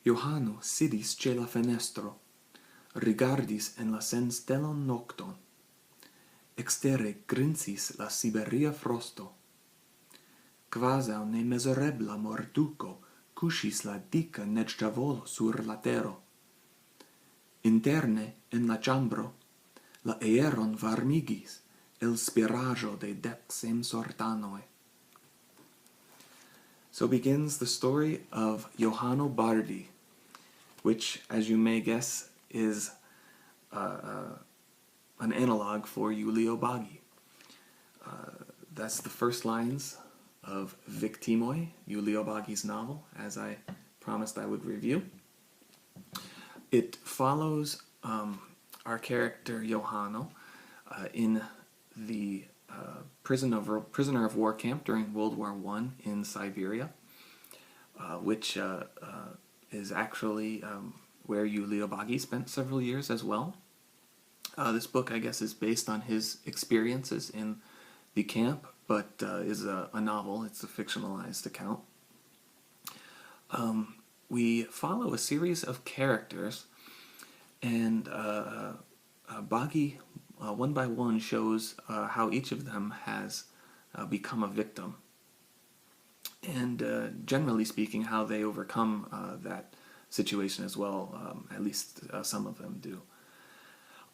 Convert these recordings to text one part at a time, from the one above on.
Johano sidis ce la fenestro, rigardis en la senstelon nocton. Extere grincis la Siberia frosto. Quasau nemesorebla mortuco cushis la dica nedstavolo sur la tero. Interne, en la chambro, la aeron varmigis el spirajo de dexem sortanoi. So begins the story of Julio Baghy, which, as you may guess, is an analog for Julio Baghy. That's the first lines of Viktimoj, Julio Baghy's novel, as I promised I would review. It follows our character Johano in the prisoner of war camp during World War I in Siberia, which is actually where Julio Baghy spent several years as well. This book, I guess, is based on his experiences in the camp, but is a novel. It's a fictionalized account. We follow a series of characters, and Baghy, one by one, shows how each of them has become a victim, and generally speaking, how they overcome that situation as well. At least some of them do.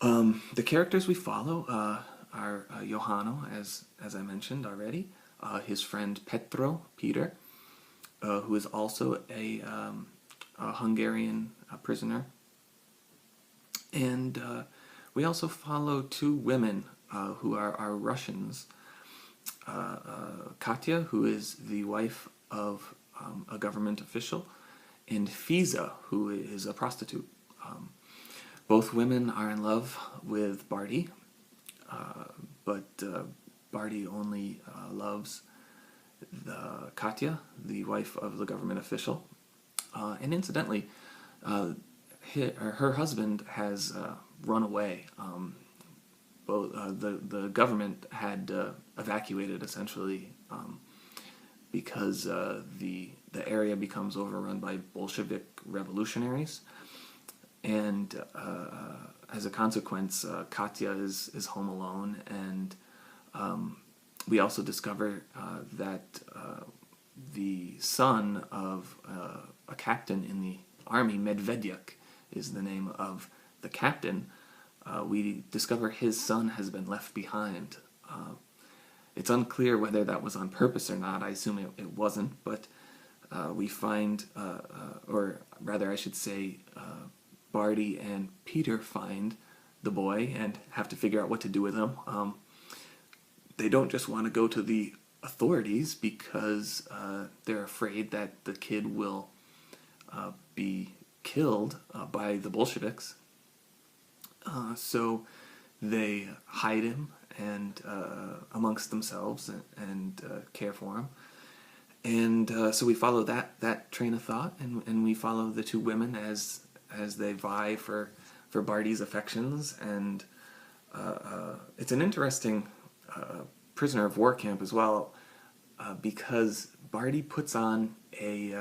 The characters we follow are Johano, as I mentioned already, his friend Peter, who is also a Hungarian prisoner, and we also follow two women who are Russians, Katya, who is the wife of a government official, and Fiza, who is a prostitute. Both women are in love with Baghy, but Baghy only loves Katya, the wife of the government official. And incidentally, her husband has run away. The government had evacuated, essentially, because the area becomes overrun by Bolshevik revolutionaries. And as a consequence, Katya is home alone, and we also discover that the son of a captain in the army, Medvedyuk is the name of the captain. We discover his son has been left behind. It's unclear whether that was on purpose or not. I assume it wasn't, but we find, or rather I should say, Baghy and Peter find the boy and have to figure out what to do with him. They don't just want to go to the authorities because they're afraid that the kid will be killed by the Bolsheviks. So they hide him and amongst themselves and care for him. And so we follow that train of thought, and we follow the two women as they vie for Baghy's affections, and it's an interesting prisoner of war camp as well, because Baghy puts on a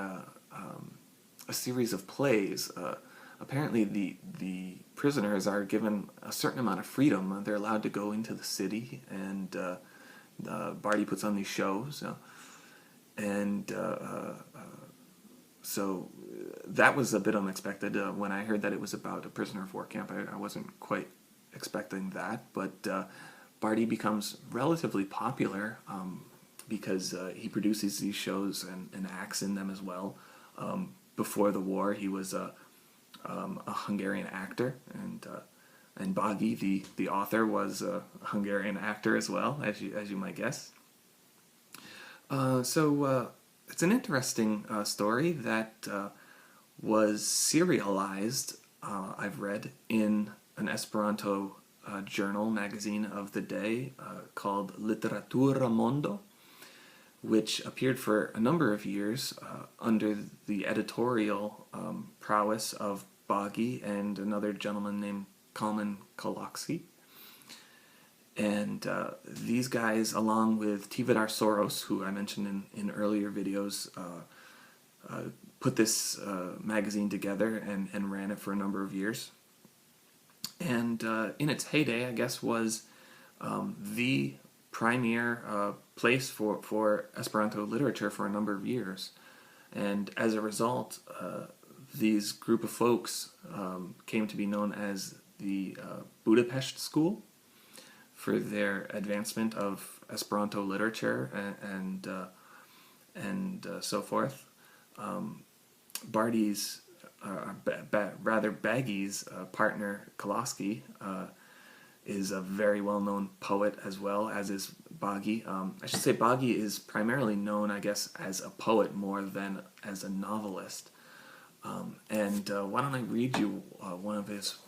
series of plays. Apparently the prisoners are given a certain amount of freedom. They're allowed to go into the city, and Baghy puts on these shows, and so that was a bit unexpected. When I heard that it was about a prisoner of war camp, I wasn't quite expecting that, but Baghy becomes relatively popular because he produces these shows and acts in them as well. Before the war, he was a Hungarian actor, and Baghy, the author, was a Hungarian actor as well, as you might guess. So it's an interesting story that was serialized, I've read, in an Esperanto journal, magazine of the day called Literatura Mondo, which appeared for a number of years under the editorial prowess of Baghy and another gentleman named Kalman Koloksky. And these guys, along with Tividar Soros, who I mentioned in earlier videos, put this magazine together and ran it for a number of years. And in its heyday, I guess, was the premier place for Esperanto literature for a number of years. And as a result, these group of folks came to be known as the Budapest School for their advancement of Esperanto literature and so forth. Baghy's partner Kolaski is a very well-known poet as well, as is Baghy. I should say Baghy is primarily known, I guess, as a poet more than as a novelist. And why don't I read you one of his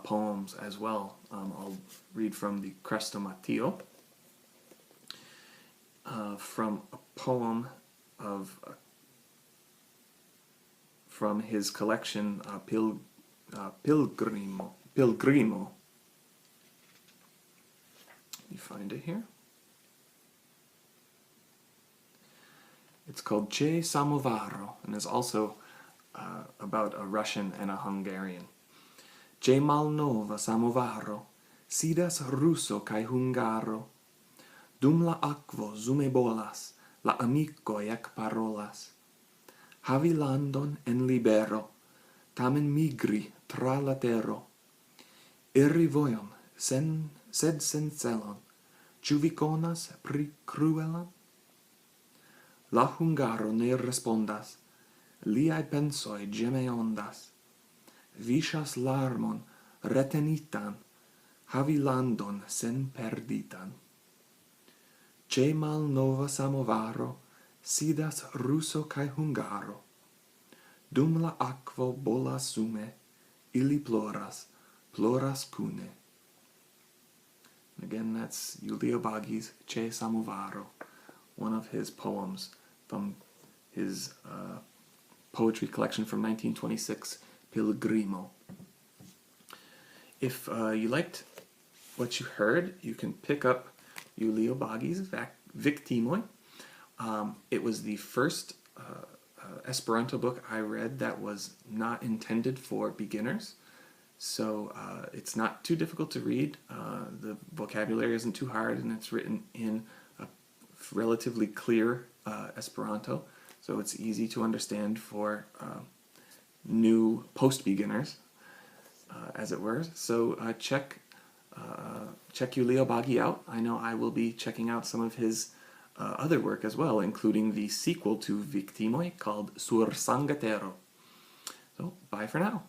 poems as well. I'll read from the Crestomatio, from a poem from his collection Pilgrimo. You find it here. It's called Ce Samovaro, and is also about a Russian and a Hungarian. Ce malnova samovaro, sidas russo kai hungaro, dum la akvo zume bolas, la amiko jak parolas. Havi landon en libero, tamen migri tra la tero. Iri vojon, sed sen celon, ĉu vi konas pri kruelon? La hungaro ne respondas, liaj pensoj ĝemeondas. Viŝas larmon retenitan, havi landon sen perditan. Ce malnova samovaro sidas russo kaj hungaro. Dum la akvo bolas sume, ili ploras kune. Again, that's Julio Baghy's Ce Samovaro, one of his poems from his poetry collection from 1926, Pilgrimo. If you liked what you heard, you can pick up Julio Baghy's Viktimoj. It was the first Esperanto book I read that was not intended for beginners, so it's not too difficult to read. The vocabulary isn't too hard, and it's written in a relatively clear Esperanto, so it's easy to understand for new post-beginners, as it were. So check Julio Baghy out. I know I will be checking out some of his other work as well, including the sequel to Viktimoj called Sur Sangatero. So, bye for now.